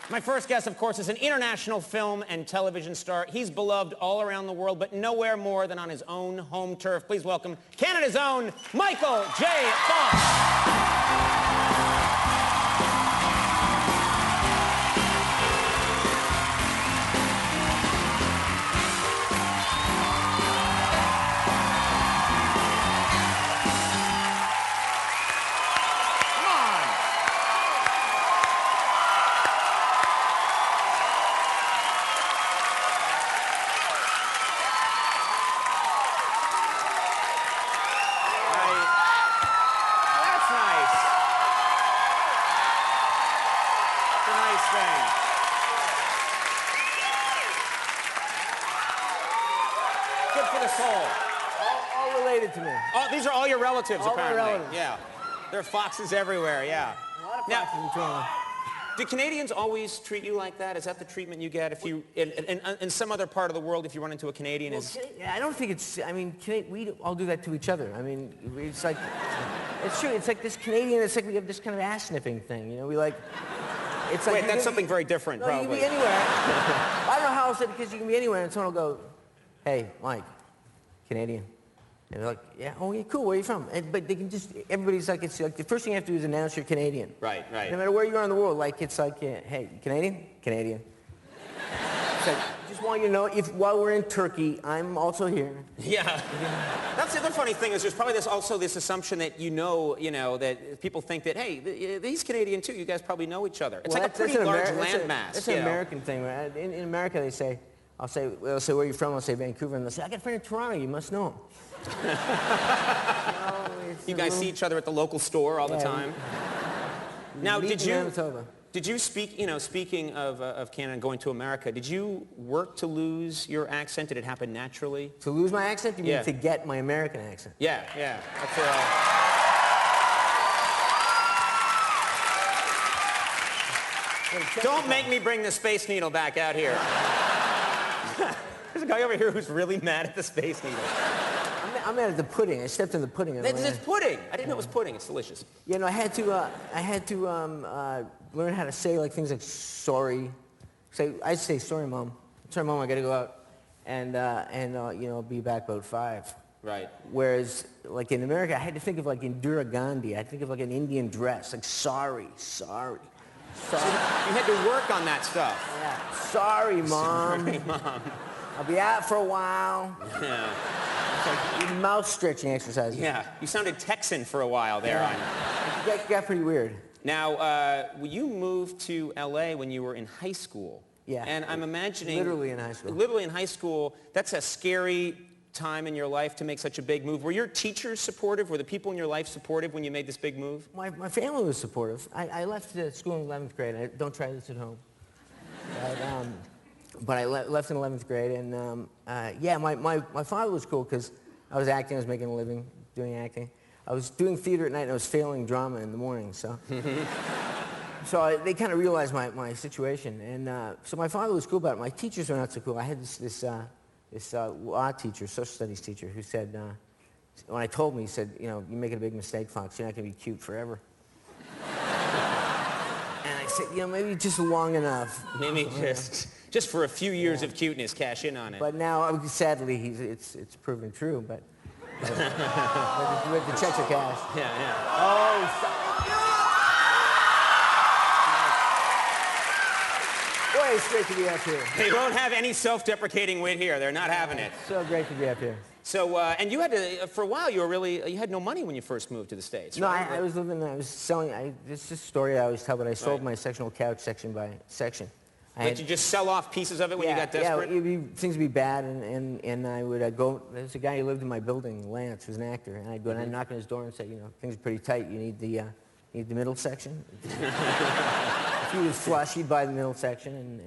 My first guest, of course, is an international film and television star. He's beloved all around the world, but nowhere more than on his own home turf. Please welcome Canada's own Michael J.Fox. Good for the soul. All related to me. Oh, these are all your relatives, all apparently. My relatives. Yeah. There are foxes everywhere, yeah. A lot of foxes in Toronto. Do Canadians always treat you like that? Is that the treatment you get if you, in some other part of the world, if you run into a Canadian? Well, yeah, I don't think it's, I mean, we all do that to each other. I mean, it's like, it's true. It's like this Canadian, it's like we have this kind of ass-sniffing thing, you know? We like, it's like... Wait, that's something very different, no, probably. You can be anywhere. I don't know how else, because you can be anywhere, and someone will go, hey, Mike, Canadian. And they're like, yeah, oh, yeah, cool, where are you from? But they can just, everybody's like, it's like, the first thing you have to do is announce you're Canadian. Right, right. No matter where you are in the world, like, it's like, hey, Canadian? Canadian. It's like, just want you to know, if while we're in Turkey, I'm also here. Yeah. That's the other funny thing is there's probably also this assumption that you know, that people think that, hey, he's Canadian too, you guys probably know each other. It's like a pretty large landmass. That's an American thing, right? In America, they say, they'll say, where are you from? I'll say Vancouver, and they'll say, I got a friend in Toronto, you must know him. You guys see each other at the local store all the time. Now, did you speak, speaking of Canada and going to America, did you work to lose your accent? Did it happen naturally? To lose my accent? You mean to get my American accent? Yeah, yeah. That's Don't make me bring the Space Needle back out here. There's a guy over here who's really mad at the Space Needle. I'm mad at the pudding. I stepped in the pudding. It's pudding. I didn't know it was pudding. It's delicious. You know, I had to learn how to say like things like sorry. I'd say sorry, Mom. Sorry, Mom. I got to go out, and I'll be back about 5. Right. Whereas, like in America, I had to think of like Indira Gandhi. I had to think of like an Indian dress, like sorry. So you had to work on that stuff. Yeah. Sorry, Mom. Sorry, Mom. I'll be out for a while. Yeah. Like mouth stretching exercises. Yeah. You sounded Texan for a while there. Yeah. It got pretty weird. Now, you moved to L.A. when you were in high school. Yeah. And I'm imagining... Literally in high school. Literally in high school. That's a scary time in your life to make such a big move. Were your teachers supportive? Were the people in your life supportive when you made this big move? My family was supportive. I left school in 11th grade. Don't try this at home. But I left in 11th grade, and yeah, my father was cool because I was acting, I was making a living doing acting. I was doing theater at night, and I was failing drama in the morning, so... So they kind of realized my situation, and so my father was cool about it. My teachers were not so cool. I had this law teacher, social studies teacher, who said, when I told him, he said, you're making a big mistake, Fox. You're not going to be cute forever. And I said, maybe just long enough. Maybe just for a few years of cuteness, cash in on it. But now, sadly, it's proven true, but with the checks are cashed. Yeah, yeah. Oh, boy, it's great to be up here. They won't have any self-deprecating wit here. They're not having it. So great to be up here. So, and you had to, for a while, you had no money when you first moved to the States, no, right? I was selling, this is a story I always tell, but I sold my sectional couch section by section. Did you just sell off pieces of it when you got desperate? Yeah, things would be bad, and I would go, there's a guy who lived in my building, Lance, who's an actor, and I'd go and I'd knock on his door and say, things are pretty tight, you need the middle section. If he was flush, he'd buy the middle section, and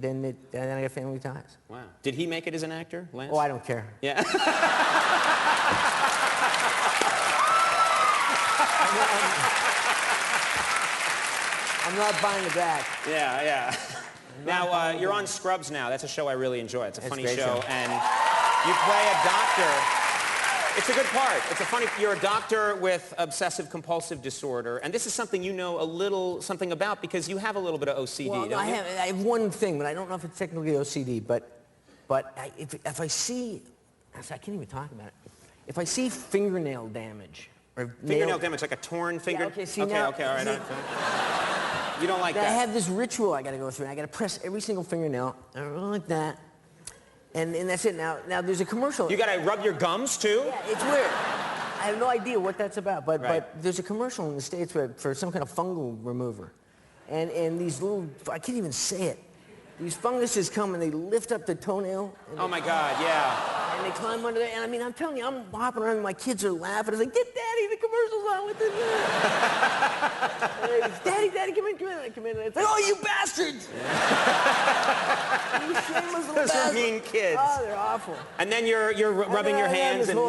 then I got family ties. Wow. Did he make it as an actor, Lance? Oh, I don't care. Yeah. I'm not buying it back. Yeah, yeah. Now, you're on Scrubs now. That's a show I really enjoy. It's a funny show. And you play a doctor. It's a good part. It's a funny, you're a doctor with obsessive compulsive disorder, and this is something you know a little something about because you have a little bit of OCD, well, don't you? I have one thing, but I don't know if it's technically OCD, but if I see, I can't even talk about it. If I see fingernail damage, or fingernail damage, like a torn finger? Yeah, okay, see okay, now, okay, all right. You don't like that. I have this ritual I got to go through, and I got to press every single fingernail, like that. And that's it. Now there's a commercial. You got to rub your gums, too? Yeah, it's weird. I have no idea what that's about, but there's a commercial in the States for some kind of fungal remover. And these little, I can't even say it. These funguses come and they lift up the toenail. Oh, my God, yeah. And they climb under there. And I mean, I'm telling you, I'm hopping around and my kids are laughing. It's like, get Daddy, the commercial's on with it. Daddy, come in. I come in and it's like, oh, you bastards! You shameless little Those bastards. are mean kids. Oh, they're awful. And then you're rubbing your hands and...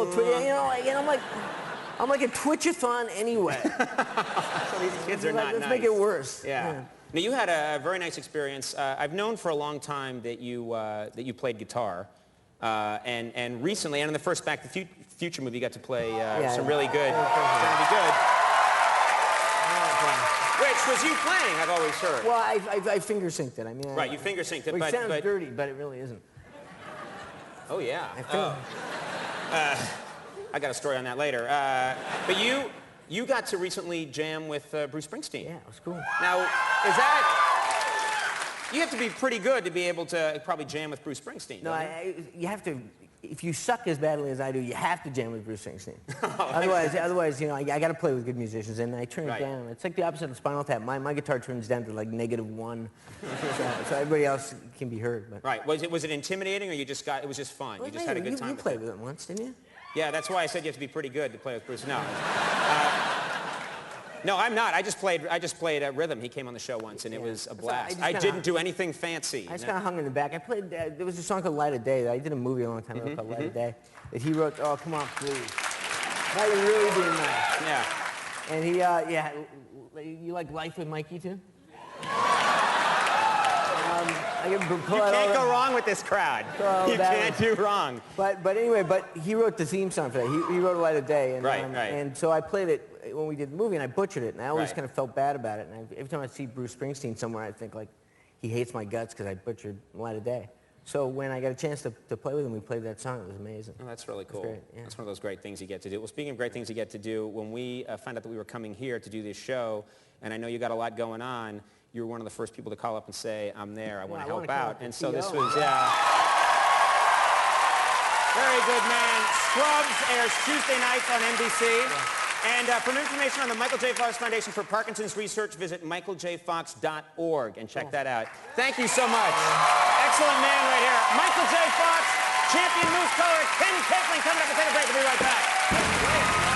I'm like a twitch-a-thon anyway. So these kids are not nice. Let's make it worse. Yeah. Now, you had a very nice experience. I've known for a long time that you played guitar. And recently, and in the first Back to the Future movie, you got to play some really good. It's going to be good. Which was you playing, I've always heard. Well, I finger synced it. I mean, right, you finger synced it, it sounds dirty, but it really isn't. Oh, yeah. I got a story on that later. But you got to recently jam with Bruce Springsteen. Yeah, it was cool. Now, is that... You have to be pretty good to be able to probably jam with Bruce Springsteen. No, you have to... If you suck as badly as I do, you have to jam with Bruce Springsteen. Oh, otherwise, you know, I got to play with good musicians, and I turn it down. It's like the opposite of Spinal Tap. My guitar turns down to like -1, so everybody else can be heard. But. Right. Was it intimidating, or it was just fun? Well, you just had a good time. You played with him once, didn't you? Yeah, that's why I said you have to be pretty good to play with Bruce. No. No, I'm not. I just played rhythm. He came on the show once, and it was a blast. I didn't do anything fancy. I just kind of hung in the back. I played. There was a song called "Light of Day" that I did a movie a long time ago called "Light of Day" that he wrote. Oh, come on, please. Now you're really being nice. Yeah. And he, you like Life with Mikey too? You can't go wrong with this crowd. You can't do wrong. But anyway, he wrote the theme song for that. He wrote "Light of Day," and and so I played it when we did the movie, and I butchered it, and I always kind of felt bad about it. And every time I see Bruce Springsteen somewhere, I think like he hates my guts because I butchered "Light of Day." So when I got a chance to play with him, we played that song. It was amazing. Oh, that's really cool. Great, yeah. That's one of those great things you get to do. Well, speaking of great things you get to do, when we found out that we were coming here to do this show, and I know you got a lot going on, you were one of the first people to call up and say, I'm there, I want to help out. And so this was, very good, man. Scrubs airs Tuesday nights on NBC. Yeah. And for information on the Michael J. Fox Foundation for Parkinson's Research, visit michaeljfox.org and check that out. Thank you so much. Excellent man right here. Michael J. Fox, champion moose color, Ken Capeling coming up. We'll take a break. We'll be right back.